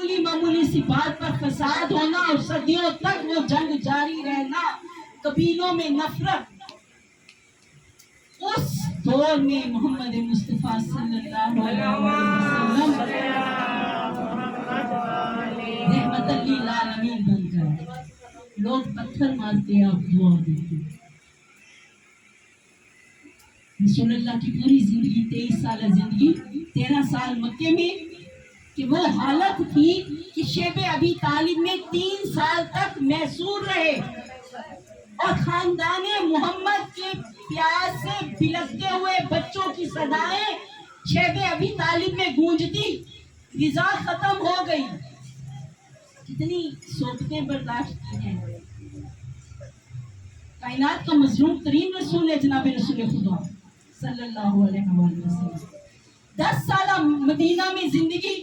मामूली मामूली सी बात पर फसाद होना और सदियों तक वो जंग जारी रहना, कबीलों में नफरत। उस दौर में मोहम्मद मुस्तफा सल्लल्लाहु अलैहि वसल्लम रहमतुल लिल आलमीन बनकर लोग पत्थर मारते आप दुआ देते। रसूलुल्लाह की पूरी जिंदगी 23 साल जिंदगी 13 साल मक्के में कि वो हालत थी कि शेबे अबी तालिब में 3 साल तक मैसूर रहे और खानदाने मोहम्मद के प्यार से बिलखते हुए बच्चों की सदाएं शेबे अबी तालिब में गूंजती। गिज़ा खत्म हो गई। कितनी सोबतें बर्दाश्त की हैं। कायनात का मजलूम तरीन रसूल है जनाब रसूल खुदा सल्लल्लाहु अलैहि वसल्लम। 10 साल मदीना में जिंदगी,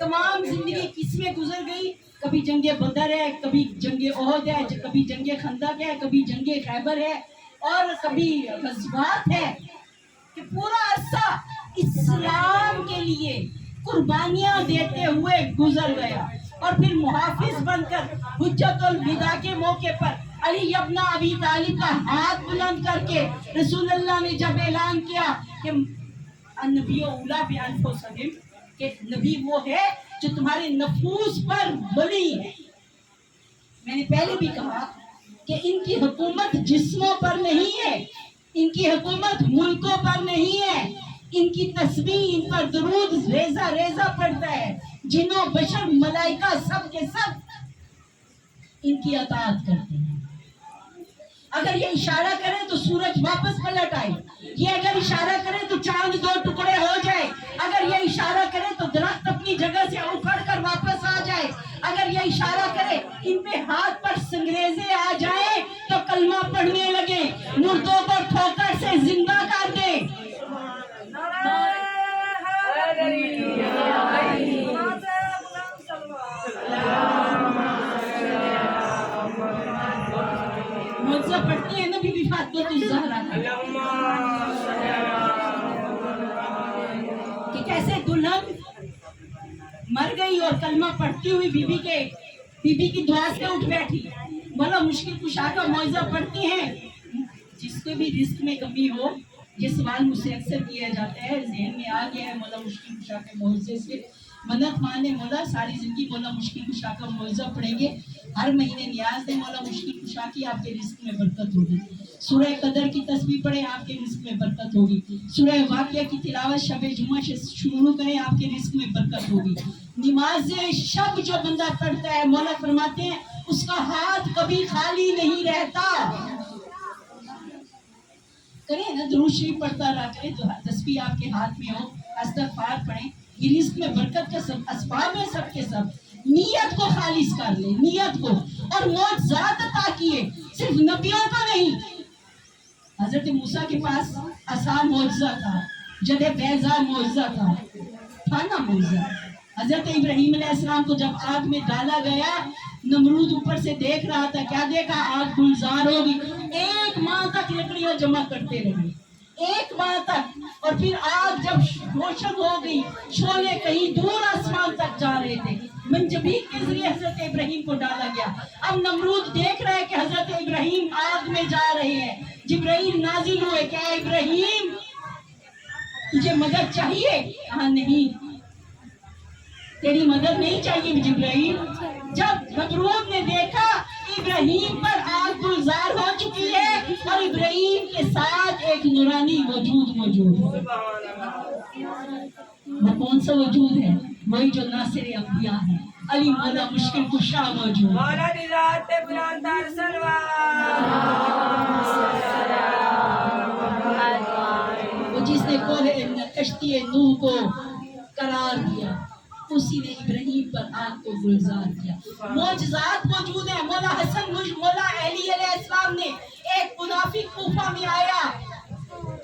तमाम जिंदगी किसमें गुजर गई। कभी जंगे बदर है, कभी जंगे ओहद है, कभी जंगे खंदक है, कभी जंगे खैबर है और कभी गज़वात है कि पूरा अरसा इस्लाम के लिए कुर्बानियां देते हुए गुजर गया। और फिर मुहाफिज बनकर हुज्जतुल विदा के मौके पर अली इब्न अबी तालिब का हाथ बुलंद करके रसूलुल्लाह ने जब ऐलान किया कि नबी उला भी अनफुसहिम, कि नबी वो है जो तुम्हारे नफूस पर वली है। मैंने पहले भी कहा कि इनकी हुकूमत जिस्मों पर नहीं है, इनकी हुकूमत मुल्कों पर नहीं है। इनकी तस्बीह, इन पर दुरूद रेजा रेजा पड़ता है। जिन्हों बशर मलाइका सब के सब इनकी अताअत करते हैं। अगर ये इशारा करें तो सूरज वापस पलट आए, ये अगर इशारा करें तो चांद 2 टुकड़े हो जाए, अगर ये इशारा करें तो दरख्त अपनी जगह से उखड़ कर वापस आ जाए, अगर ये इशारा करे इन पे हाथ पर संगरेजे आ जाए तो कलमा पढ़ने लगे, मुर्दों को ठोकर से जिंदा कर दे। मुझसे पढ़ती है ना बीबी फातिमा ज़हरा कि कैसे दुल्हन मर गई और कलमा पढ़ती हुई बीबी की दुआ से उठ बैठी। बोला मुश्किल कुशा का मौइज़ा पढ़ती हैं। जिसको भी रिस्क में कमी हो, ये सवाल मुझसे अक्सर किया जाता है, ज़हन में आ गया है। मौला मुश्किल कुशा के मौइज़े से मन्नत माने, मौला सारी जिंदगी मौला मुश्किल कुशा का मौइज़ा पढ़ेंगे, हर महीने नियाज दे मौला मुश्किल कुशा की, आपके रिस्क में बरकत होगी। सूरह कदर की तस्बीह पढ़े, आपके रिस्क में बरकत होगी। सूरह वाक़िया की तिलावत शब जुमा से शुरू करें, आपके रिस्क में बरकत होगी। नमाज शब जो बंदा पढ़ता है, मौला फरमाते हैं उसका हाथ कभी खाली नहीं रहता। करें ना दुरूद शरीफ पढ़ता रहा करें, तो तस्बीह आपके हाथ में हो, इस्तग़फ़ार पढ़ें। ये रिस्क में बरकत का सब असबाब है, सबके सब। नियत को खालिस कर ले, नियत को, और मौजज़ात अता किए, सिर्फ नबियों को नहीं। हजरत मूसा के पास असा मौजज़ा था, जदे बैज़ा मौजज़ा था ना मौजज़ा। हजरत इब्राहीम अलैहिस्सलाम को जब आग में डाला गया, नमरूद ऊपर से देख रहा था, क्या देखा? आग गुलजार होगी। 1 माह तक लकड़ियां जमा करते रहे, 1 माह तक। और फिर आग जब रोशन हो गई, शोले कहीं दूर आसमान तक जा रहे थे, मंजबीक के जरिए हजरत इब्राहीम को डाला गया। अब नमरूद देख रहा है कि हजरत इब्राहीम आग में जा रहे हैं। जिब्राइल नाजिल हुए, क्या इब्राहीम तुझे मदद चाहिए? कहा नहीं, तेरी मदद नहीं चाहिए जिब्राइल। जब नमरूद ने देखा इब्राहीम पर आग गुलजार हो चुकी है और इब्राहीम के साथ एक नूरानी वजूद मौजूद है। वो कौन सा वजूद है? वही जो नासिर अंबिया है, अली मौला मुश्किल कुशा मौजूद वो जिसने कोहे कश्ती नूह को करार दिया, उसी ने इब्राहीम पर आग को गुलजार किया। मौजज़ात मौजूद है। मौला हसन मौला अली अलैहिस्सलाम ने, एक मुनाफिक कूफा में आया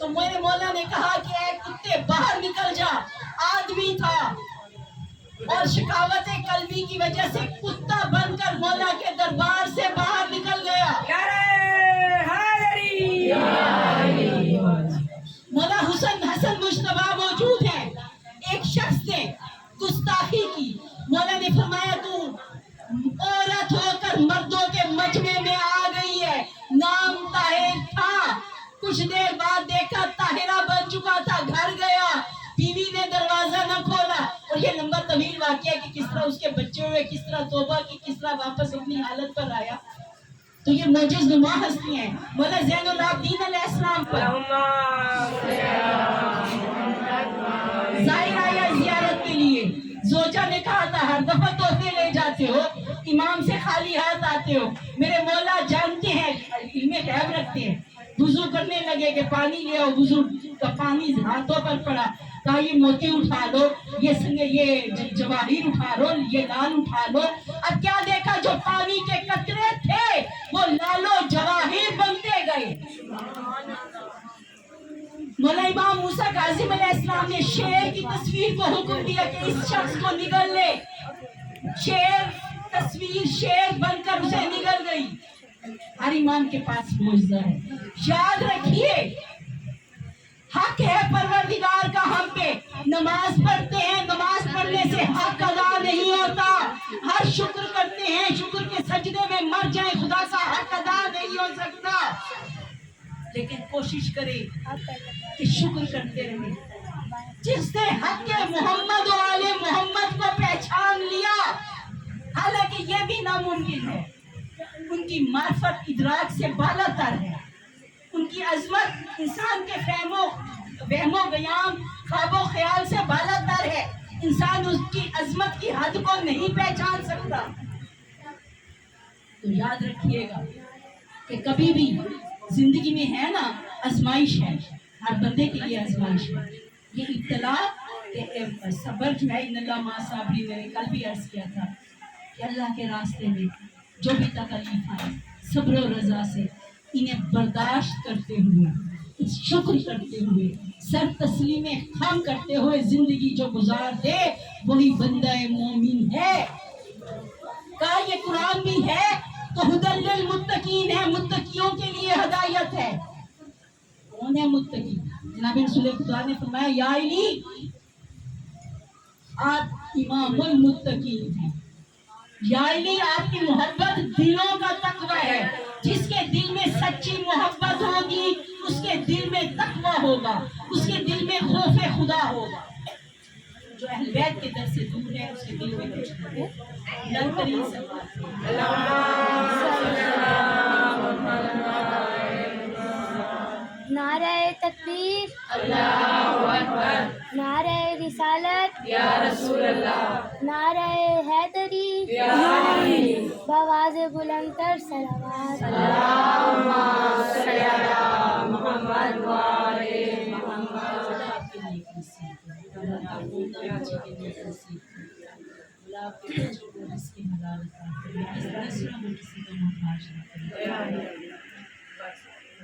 तो मेरे मौला ने कहा कि ऐ कुत्ते बाहर निकल जा। आदमी था और शिकावत कल्बी की वजह से कुत्ता बनकर मौला के दरबार से बाहर निकल गया। मौला हसन मुश्तबा मौजूद है। एक शख्स ने गुस्ताखी की, मौला ने فرمایا تو عورت ہو کر مردوں کے مجمع میں آ گئی ہے. نام طاہر تھا, کچھ دیر بعد دیکھا طاہرہ بن چکا تھا, گھر گیا, بیوی نے دروازہ نہ کھولا. اور یہ لمبا طویل واقعہ کہ کس طرح اس کے بچے ہوئے, کس طرح توبہ کی, کس طرح واپس اپنی حالت پر آیا. تو یہ معجز نما ہستی ہیں. مولا زین العابدین علیہ السلام پر ظاہر آیا زیارت کے لیے. زوجہ نے کہا تھا ہر دفعہ تحفے لے جاتے ہو, امام سے خالی ہاتھ آتے ہو. میرے مولا جانتے ہیں, علم غیب رکھتے ہیں. وضو کرنے لگے کہ پانی لے آؤ, وضو کا پانی ہاتھوں پر پڑا. کہا یہ موتی اٹھا لو, یہ جواہر اٹھا لو, یہ لال اٹھا لو. اب کیا دیکھا, جو پانی کے قطرے تھے وہ لالو جواہر بنتے گئے. مولا امام موسیٰ کاظم علیہ السلام نے شیر کی تصویر کو حکم دیا کہ اس شخص کو نگل لے. تصویر شیر بن کر اسے نگل گئی. ہر امام کے پاس معجزہ ہے. یاد رکھیے, حق ہے پروردگار کا ہم پہ. نماز پڑھتے ہیں, نماز پڑھنے سے حق ادا نہیں ہوتا. ہر شکر کرتے ہیں, شکر کے سجدے میں مر جائیں, خدا کا حق ادا نہیں ہو سکتا. لیکن کوشش کرے کہ شکر کرتے رہیں. جس نے حق محمد و آل محمد کو پہچان لیا, حالانکہ یہ بھی ناممکن ہے, ان کی معرفت ادراک سے بالا تر ہے. ان کی عظمت انسان کے وہم و بیان, خواب و خیال سے بالا تر ہے. انسان اس کی عظمت کی حد کو نہیں پہچان سکتا. تو یاد رکھیے گا کہ کبھی بھی زندگی میں ہے نا آزمائش ہے, ہر بندے کے لیے آزمائش ہے. یہ ابتلا صبر جو ہے, ان اللہ مع الصابرین, میں نے کل بھی عرض کیا تھا کہ اللہ کے راستے میں جو بھی تکلیف آئے, صبر و رضا سے انہیں برداشت کرتے ہوئے, شکر کرتے ہوئے, سر تسلیم خم کرتے ہوئے زندگی جو گزار دے, وہی بندہ مومن ہے. کہا یہ قرآن بھی ہے تو ہدی للمتقین ہے, متقیوں کے لیے ہدایت ہے. کون ہے متقی؟ جناب رسول خدا نے فرمایا یا علی آپ امام المتقین ہیں. یا علی آپ کی محبت دلوں کا تقوی ہے. جس کے دل میں سچی محبت ہوگی اس کے دل میں تقوی ہوگا, اس کے دل میں خوف خدا ہوگا. جو اہل بیت کے در سے دور ہے اس کے دل میں کچھ نہیں ہے. نلکرین سے نعرہ تکبیر, اللہ اکبر. نعرہ رسالت, یا رسول اللہ. نعرہ حیدری, یا علی. بآواز بلند تر صلوات, اللہم صلی علی محمد و آل محمد.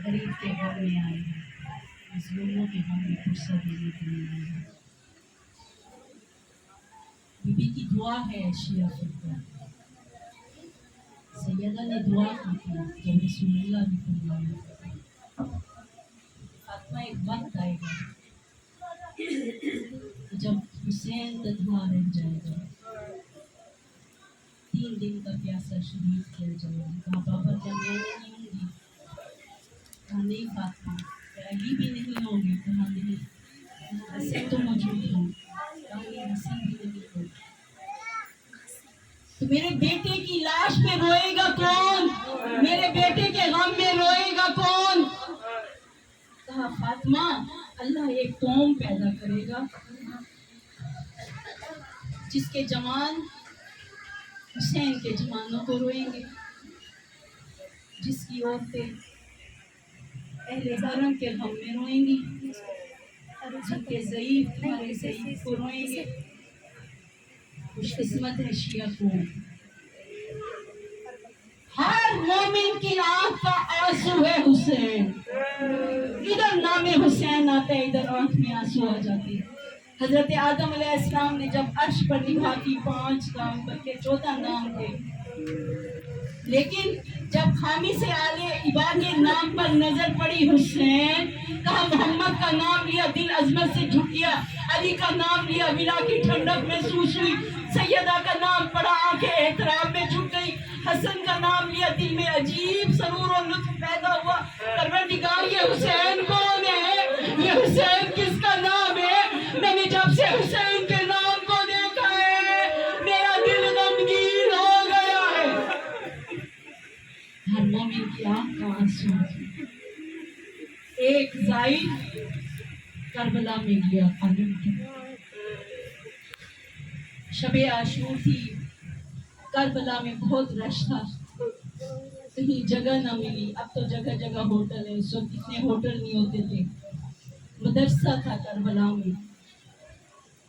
غریب کے گھر میں آئے ہیں, مظلوموں کے غم میں فرصت دینے کے لیے آئے ہیں. بی بی کی دعا ہے شیعہ فرقہ. سیدہ نے دعا کی تھی جب رسول اللہ نے فرمایا فاطمہ ایک وقت آئے گا جب حسین تنہا رہ جائے گا, 3 دن کا پیاسا شہید کیا جائے گا. کہا بابا کیا میں نہیں ہوں گی؟ کہا نہیں فاطمہ. علی بھی نہیں ہوں گے؟ کہا نہیں. حسین تو موجود ہوں. کہا نہیں حسین بھی نہیں ہوں. تو میرے بیٹے کی لاش پہ روئے گا کون؟ میرے بیٹے کے غم میں روئے گا کون؟ کہا فاطمہ اللہ ایک قوم پیدا کرے گا جس کے جوان حسین کے جوانوں کو روئیں گے, جس کی عورتیں اہل حرم کے غم میں روئیں گی, جن کے ضعیف ہمارے ضعیف کو روئیں گے. خوش قسمت ہے شیعہ قوم. ہر مومن کی آنکھ کا آنسو ہے حسین. ادھر نام حسین آتا ہے, ادھر آنکھ میں آنسو آ جاتے ہیں. حضرت آدم علیہ السلام نے جب عرش پر لکھا کی 5 نام بلکہ 14 نام تھے, لیکن جب خامی سے آلے ابا کے نام پر نظر پڑی حسین, کہا محمد کا نام لیا دل عظمت سے جھک گیا, علی کا نام لیا ولا کی ٹھنڈک محسوس ہوئی, सैयदा का नाम पढ़ा, आंखें एहतराम में झुक गई। हसन का नाम लिया, दिल में अजीब सरूर और लुत्फ पैदा हुआ। परवरदिगार, ये हुसैन कौन है? ये हुसैन किसका नाम है? मैंने जब से हुसैन के नाम को देखा है मेरा दिल गमगीन हो गया है। हर मोमिन की आंख का आंसू। एक जायद करबला में गया, शबे आशूर थी, करबला में बहुत रश था, कहीं जगह ना मिली। अब तो जगह जगह होटल है, उस वक्त इतने होटल नहीं होते थे। मदरसा था करबला में,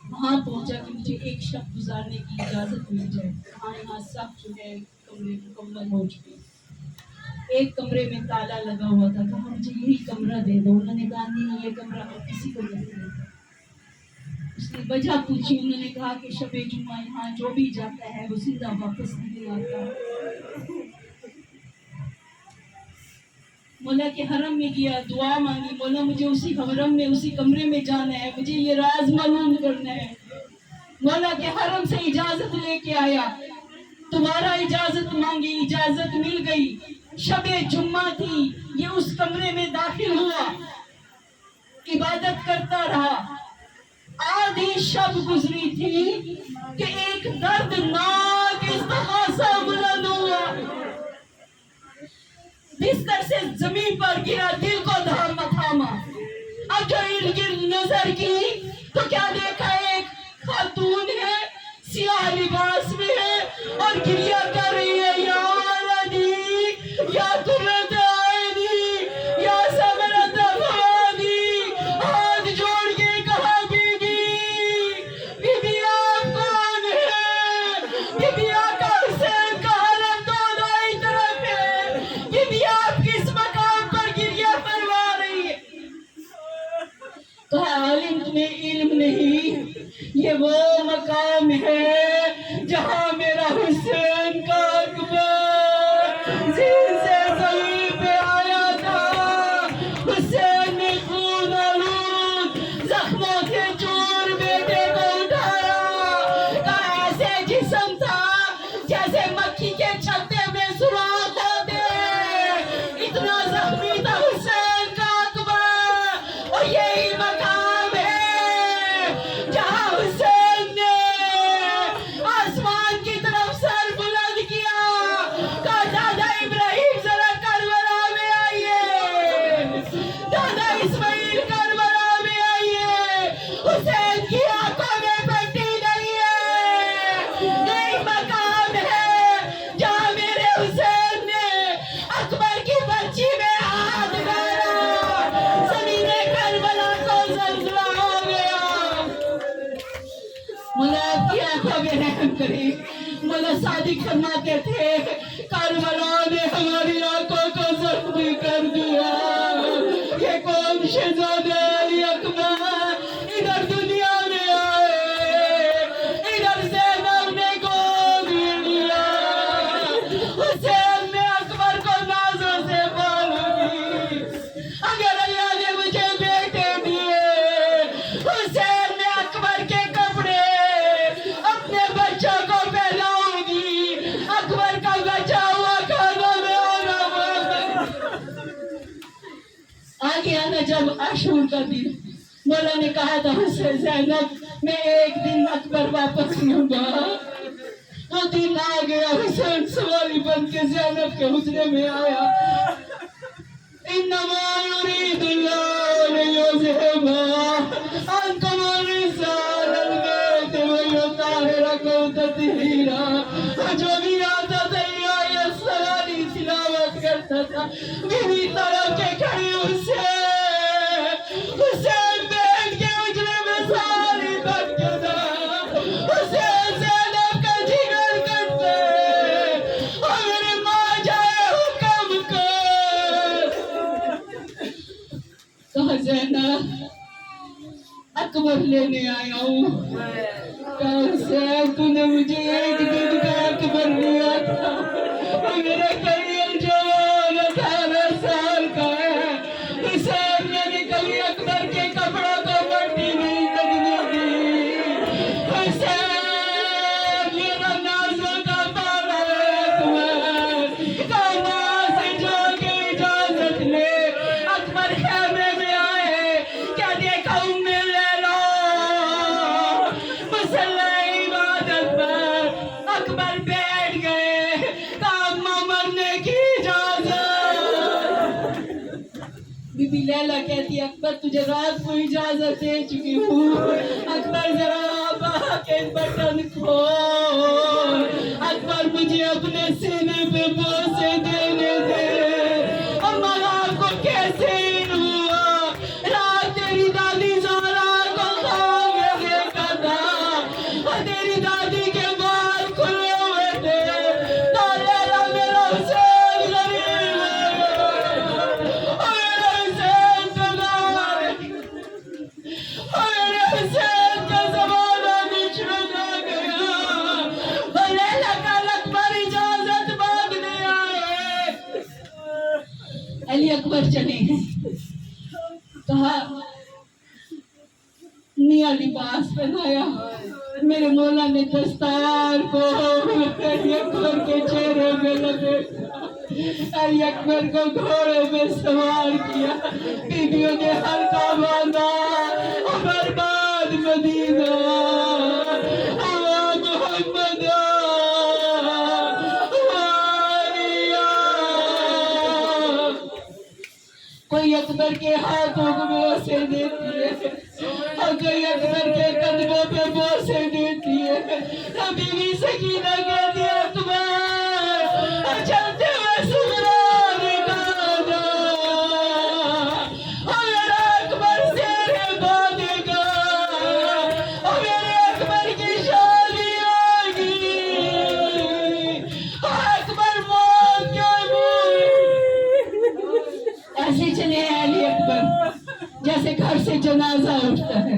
वहाँ पहुँचा कि मुझे एक शब गुजारने की इजाज़त मिल जाए। यहाँ सब जो है कमरे मुकम्मल हो चुके। एक कमरे में ताला लगा हुआ था, कहा मुझे यही कमरा दे दो। उन्होंने कहा नहीं, ये कमरा हम किसी को नहीं देंगे। उसने वजह पूछी, उन्होंने कहा कि शबे जुमा यहाँ जो भी जाता है वो जिंदा वापस नहीं आता। मौला के हरम में गया, दुआ मांगी, मौला मुझे उसी हरम में उसी कमरे में जाना है, मुझे ये राज मालूम करना है। मौला के हरम से इजाजत लेके आया, तुम्हारा इजाजत मांगी, इजाजत मिल गई। शबे जुम्मा थी, ये उस कमरे में दाखिल हुआ, इबादत करता रहा। आधी शब गुजरी थी कि एक दर्दनाक इस्तिग़ासा बुलंद हुआ, बिस्तर से जमीन पर गिरा, दिल को थामा। अब जो इर्द गिर्द नजर की तो क्या देखा, एक खातून है, सियाह लिबास में है और गिरिया कर रही है, या वलदी या कुर्रत आइनी या सबरत फुआदी। हाथ जोड़ के कहा, बीबी आप कौन है? बीबी आका हुसैन का हरम दोनों ही तरफ है, बीबी आप किस मकाम पर गिरिया करवा रही है? कहा आलिम तुम्हें इल्म नहीं, ये वो मकाम है जहाँ मेरा हुसैन का अकबर ज़ीन से ज़मीन पे आया था। हुसैन ने खून आलूद जख्मों के चूर बेटे को उठाया, कहा ऐसे जिस्म था जैसे मक्खी के छत्ते में सुराख होते, इतना जख्मी था हुसैन का अकबर। और यही मकाम है जहाँ हुसैन ने आसमान की तरफ सर बुलंद किया, कहा दादा इब्राहिम जरा करबला में आइए, दादा इस्माइल करबला में आइए। हुसैन की आंखों में पट्टी नहीं है, यही मकाम है जहाँ मेरे हुसैन ने अकबर की बच्ची में हाथ डाला, ज़मीने करबला को ज़लज़ला हो गया। मौला आपकी आंखों में रहम करे। मौला सादिक फरमाते थे, करबला ने हमारी आंखों को जख्मी कर दिया। ये कौन शहजादे अली अकबर इधर दुनिया में आए, इधर ज़ैनब ने गोद में लिया, हुसैन ने अकबर को नाज़ों से पाली। अगर अल्लाह ने मुझे बेटे दिए, हुसैन ने अकबर के कपड़े अपने बच्चों को पहनाऊंगी, अकबर का बचा हुआ खाना में आ गया ना। जब आशूर का दिन, मौला ने कहा था हुसैन ज़ैनब मैं एक दिन अकबर वापस लूंगा। वो दिन आ गया, हुसैन सवारी बन के ज़ैनब के हुजरे में आया। इन्नमा युरीदुल्लाहु लियुज़हिबा अन्कुम रिजालल बैत व युताहिरकुम तत्हीरा। जो भी आता था ये सवारी तिलावत करता था, बीवी तरफ के खड़ी हुसैन बैठ के उजले में सारी बन के था। हुसैन ज़ैनब का जिगर करते और मेरी माँ जाए हुक्म कर। कहा ज़ैनब अकबर लेने आया हूँ। कहा हुसैन तूने मुझे एक दिन का अकबर दिया था, मेरा करीब जवान 18 साल का है। हुसैन मैंने कभी अकबर के कपड़ों को मट्टी नहीं लगने दी। हुसैन लैला कहती अकबर तुझे रात को इजाजत दे चुकी हूँ। अकबर जरा आप के बटन खोल, अकबर मुझे अपने सीने पे बोसे देने दे। अम्मा आपको कैसे हुआ, रात तेरी दादी ज़हरा को ख्वाब में देखा था, और तेरी दादी के बाल खुले हुए थे। तो लैला मेरा हुसैन गरीब है, मेरे हुसैन का नाम, मेरे हुसैन का ज़माना बिछड़ गया। और लैला का अकबर इजाजत मांगने आए। अली अकबर चले गए, कहा नया लिबास पहनाया, मेरे मौला ने दस्तार को अली अकबर के चेहरे में लपेटा, अली अकबर को घोड़े में सवार किया, बीवियों ने हल्का बांधा, और बर्बाद मदीना, अल्लाह मोहम्मद कोई अकबर के हाथों को बोसे देती है, और कोई अकबर के कदमों पे बोसे देती है। तो बीवी सकीना कहती है अकबर चलते हुए सुगरान निकाला, और मेरा अकबर शेर बांधेगा, और मेरे अकबर की शादी होगी, और अकबर मौत के मुंह। ऐसे चले हैं अली अकबर जैसे घर से जनाजा उठता है।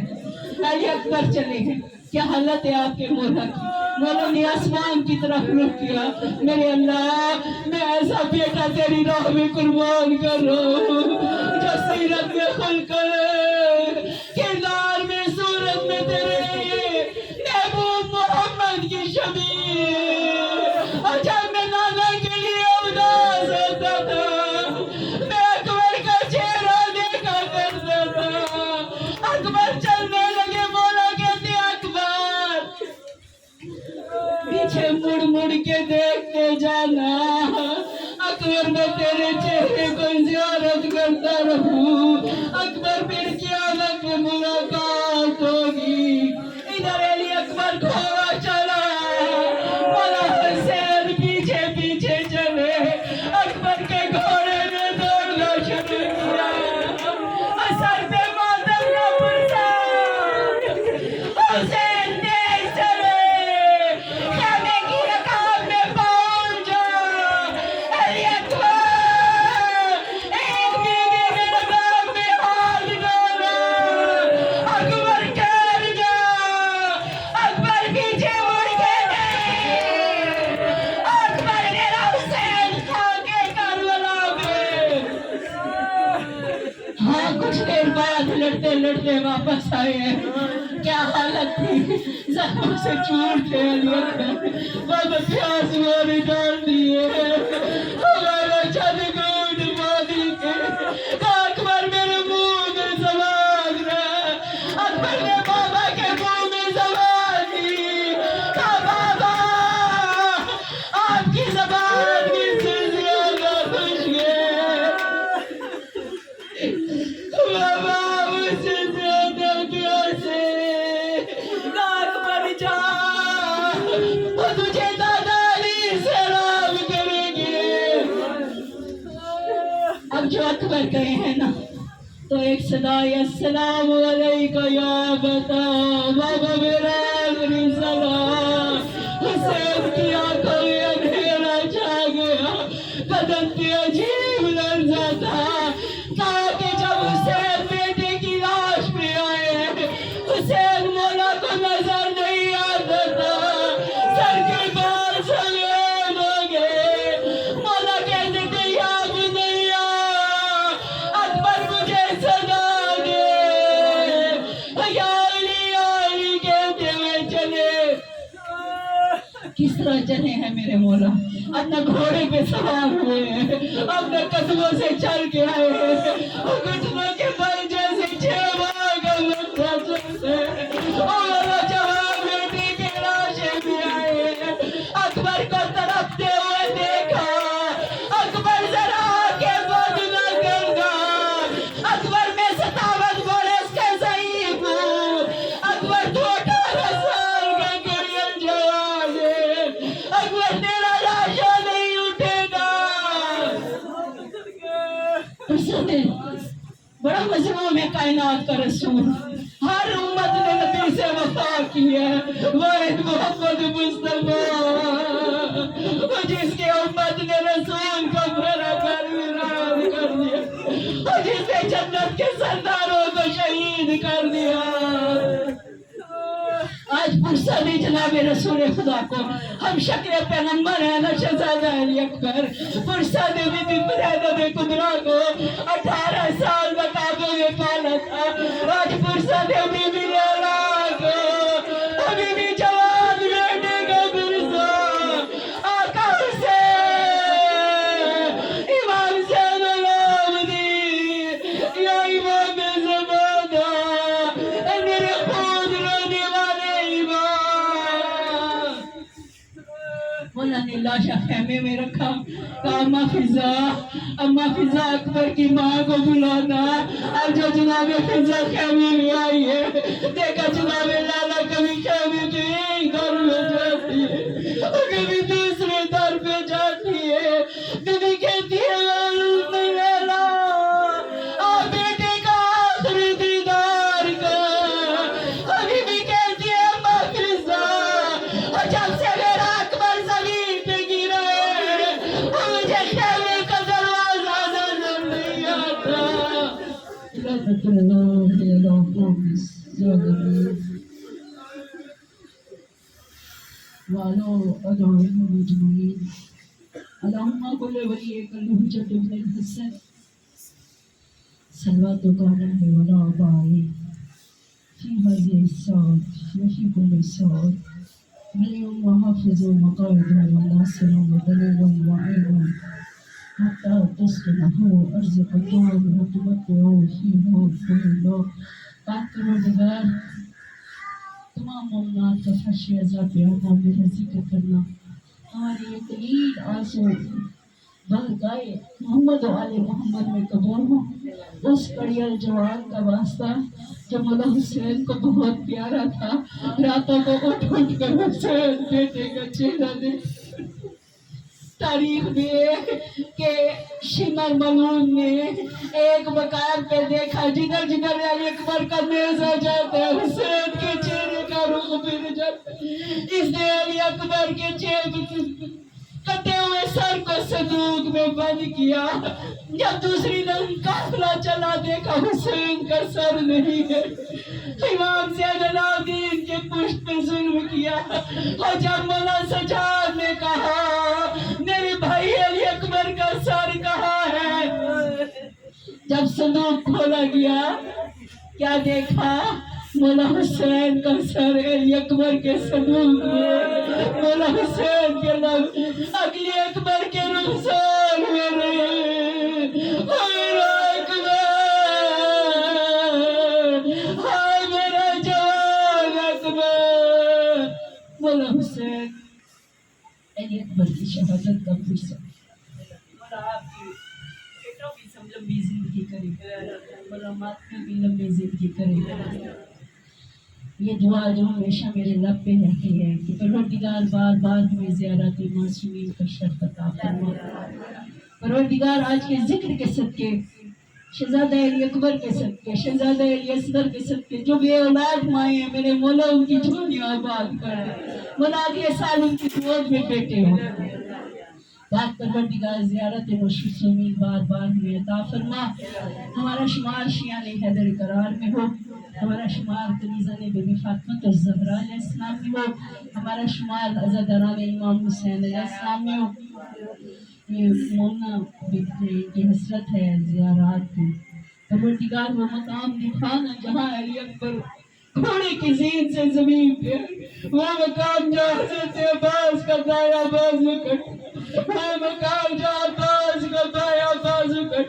अली अकबर चले गए। क्या हालत है आपके मौला की। मौला ने आसमान की तरफ रुख किया, मेरे अल्लाह मैं ऐसा बेटा तेरी राह में कुर्बान कर रहा हूँ जो सीरत में खुल्क किरदार में सूरत में तेरे महबूब मोहम्मद की शबीह। और जब मैं नाना के लिए उदास होता था, मैं अकबर का चेहरा देखा करता था। अकबर चलने लगे, मौला कहते अकबर पीछे मुड़ मुड़ के देखते जाना, अकबर मैं तेरे चेहरे को ज़ियारत करता रहूं, अकबर फिर क़यामत में मुलाकात होगी। इधर अली अकबर घोड़ा चला, मौला हुसैन पीछे पीछे चले, अकबर के घोड़े ने दौड़ना शुरू किया, सर पे मातम का पुरसा, हुसैन तेज चले, खाने की रकाब में पहुंच जा। अली अकबर एक बीवी के रकाब में हाथ डाला, अकबर ठहर जा, अकबर पीछे मुड़ के नहीं, अकबर मेरा हुसैन खा के करबला में। हाँ कुछ देर बाद लड़ते लड़ते वापस आए हैं। क्या हालत थी, जख्मों से चूर थे अली अकबर, बाबा प्यास मारे डाल दिए, हमारा छत को उठवा दी थे। अकबर मेरे मुंह में जबान है, अकबर ने बाबा के मुंह में जबान दी, कहा बाबा आपकी जबान मुझसे ज्यादा खुश है, बाबा मुझसे ज्यादा प्यास है। अकबर जा, वो तुझे दादा अली सलाम करेंगे। अब जो अकबर गए हैं ना, तो एक सदा अस्सलाम अलैका या बता, बाबा मेरा आखिरी सलाम। हुसैन की आंखों में अंधेरा छा गया, बदन पे अजीब लर्जा था, कहा कि जब हुसैन बेटे की लाश पे आए, हुसैन मौला को नजर नहीं आता था, सर के बाल सफेद हो गए। मौला कहते थे या बुनैया अकबर मुझे सजा दे, या अली कहते हुए चले। किस तरह चले हैं मेरे मौला, अपने घोड़े पे सवार हुए हैं, अपने कदमों से चल के आए हैं, और घुटनों के बल जैसे जवाब बेटी के लाशे में आए हैं। अकबर को तरफते हुए देखा, अकबर जरा आगे बंद न करना, अकबर اکبر تیرا لاشا نہیں اٹھے گا. بڑا مظلوم ہے کائنات کا رسول. ہر امت نے نبی سے وفا کی ہے. واحد محمد مصطفیٰ جس کی امت نے رسول کو بھرا کر ویران کر دیا, جس نے جنت کے سرداروں کو شہید کر دیا. آج فرصت دی جناب رسول خدا کو, ہم شکل پیغمبر ہیں نا شہزادہ علی اکبر. فرصت دی بی بی فریدہ بی کبریٰ کو 18 سال میں کعبے میں پالا تھا. آج فرصت دی بی بی لیلا کو, ابھی بھی جوان بیٹے کا فرصہ. آقا حسین امام زین العابدین یا امام زمانہ میرے خود رونے والے امام. مولا نے لاشا خیمے میں رکھا. کہا اما فضا اکبر کی ماں کو بلانا. اب جو جناب فضا خیمے میں آئی ہے, دیکھا جناب لالا کبھی خیمے کے ایک در میں جاتی ہے اور کبھی دوسرے در پہ جاتی ہے. کبھی کہتی ہے لیلا بیٹے کا آخری دیدار کر. ابھی بھی کہتی ہے اما فضا, اور جب سے میرا اکبر زمین پہ گرا ہے مجھے خیمے کا دروازہ نظر نہیں آتا. رحمت اللہ علیہ الظالمین والو ادعوهم مجمعین. اللہم کل ولیک الحجۃ ابن الحسن صلواتک علیہ وعلی آبائہ فی هذه الساعة وفی كل ساعة ولیم وحافظ وقائد وناصر ودلیل وعین حتی تسکنہ ارزق الدعاء وتمتعہ فیہ طویلا. پاک پروردگار تمام مومنات کا فرش ذات اعلیٰ میں ذکر کرنا. ہماری یہ طویل آرزو بارگاہ محمد و آل محمد میں قبول ہو. اس کڑیل جوان کا واسطہ جو مولا حسین کو بہت پیارا تھا, راتوں کو اٹھ کر حسین بیٹے کا چہرہ دیکھ. تاریخ میں کہ شمر ملون نے ایک مکان پہ دیکھا جدھر جدھر علی اکبر کا نیزہ جاتا ہے حسین کے چہرے کا رخ پھر جاتا ہے. اس نے علی اکبر کے چہرے کٹے ہوئے سر کو صندوق میں بند کیا. جب دوسری قافلہ چلا دیکھا حسین کا سر نہیں ہے. امام زین العابدین کے پشت پہ ظلم کیا. اور جب مولا سجاد نے کہا میرے بھائی علی اکبر کا سر کہاں ہے, جب صندوق کھولا گیا کیا دیکھا مولا حسین کا سر علی اکبر کے صندوق میں. مولا حسین کے لب علی اکبر کے رخسار میں میرا اکبر, ہائے میرا جوان اکبر. مولا حسین علی اکبر کی شہادت کا فرصہ. مولا آپ کی بیٹوں کی سب لمبی زندگی کرے, مولا مات کی بھی لمبی زندگی کرے. یہ دعا جو ہمیشہ میرے لب پہ رہتی ہے کہ پروردگار بار بار ہمیں زیارت معصومین کا شرف عطا فرما. پروردگار آج کے ذکر کے صدقے, شہزادہ علی اکبر کے صدقے, شہزادہ علی اصغر کے صدقے, جو بے اولاد مائیں ہیں میرے مولا ان کی جھولیاں آباد کر دے. مولا اگلے سال ان کی گود میں بیٹے ہوں. پاک پروردگار زیارت معصومین بار بار ہمیں عطا فرما. ہمارا شمار شیعہ حیدر قرار میں ہو. ہمارا شمار کنیزان بی بی فاطمہ الزہرا علیہ السلام میں ہو. ہمارا شمار عزاداران امام حسین علیہ السلام میں ہو. یہ مومنہ کی حسرت ہے زیارات کی. پروردگار وہ مقام دکھانا جہاں علی اکبر گھوڑے کی زین سے زمین پہ, وہ مقام جو حضرت عباس کا دایا بازو کٹ, وہ مقام جو عباس کا دایا بازو کٹ,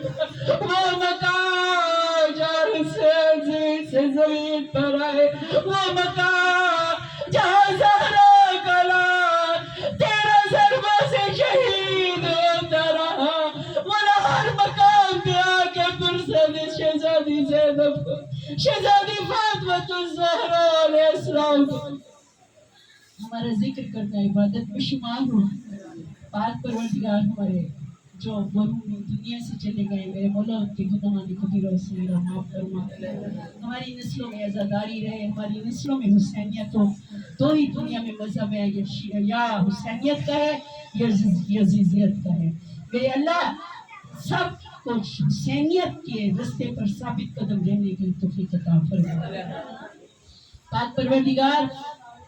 وہ مقام جو حسین زین سے زمین پر آئے, وہ مقام جہاں زہرا کلا 13 ضربہ سے شہید ہوتا رہا. مولا ہر مقام پہ آ کے فرصت شہزادی زینب کو, شہزادی فاطمہ الزہرا علیہ السلام کو ہمارا ذکر کرنا عبادت میں شمار ہو. پاک پروردگار ہمارے جو مرحوم دنیا سے چلے گئے میرے مولا ان کے گناہان کبیرہ سے میرا معاف فرما. ہماری نسلوں میں عزاداری رہے, ہماری نسلوں میں حسینیت ہو. دو ہی دنیا میں مذہب ہے, یا حسینیت کا ہے یا یزیدیت کا ہے. میرے اللہ سب کو حسینیت کے رستے پر ثابت قدم رہنے کی توفیق عطا فرما. پاک پروردگار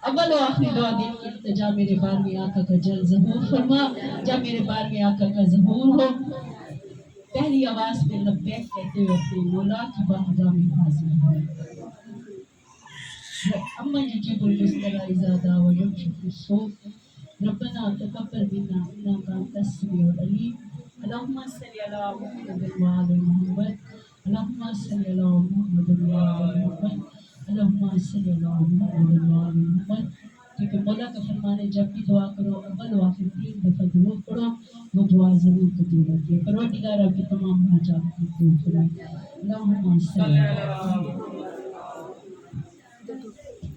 اول و آخری دعا دین کی التجا میرے بار میں آقا کا جل ظہور فرما. جب میرے بار میں آقا کا ظہور ہو, پہلی آواز میں لبیک کہتے ہوئے اپنے مولا کی بارگاہ میں حاضر ہو. امن یجیب المسترا اذا دعا ویکشف السوء ربنا تقبل منا انک انت السمیع العلیم. اللهم صل على محمد وعلى محمد. اللهم صل على محمد وعلى محمد. اللهم صل على محمد وعلى محمد. کیونکہ مولا کا فرمان ہے جب بھی دعا کرو اول و آخر 3 دفعہ درود پڑھو, وہ دعا ضرور قبول ہوتی ہے. پروردگار آپ کی تمام حاجات کو پورا فرمائے. اللهم صل على محمد.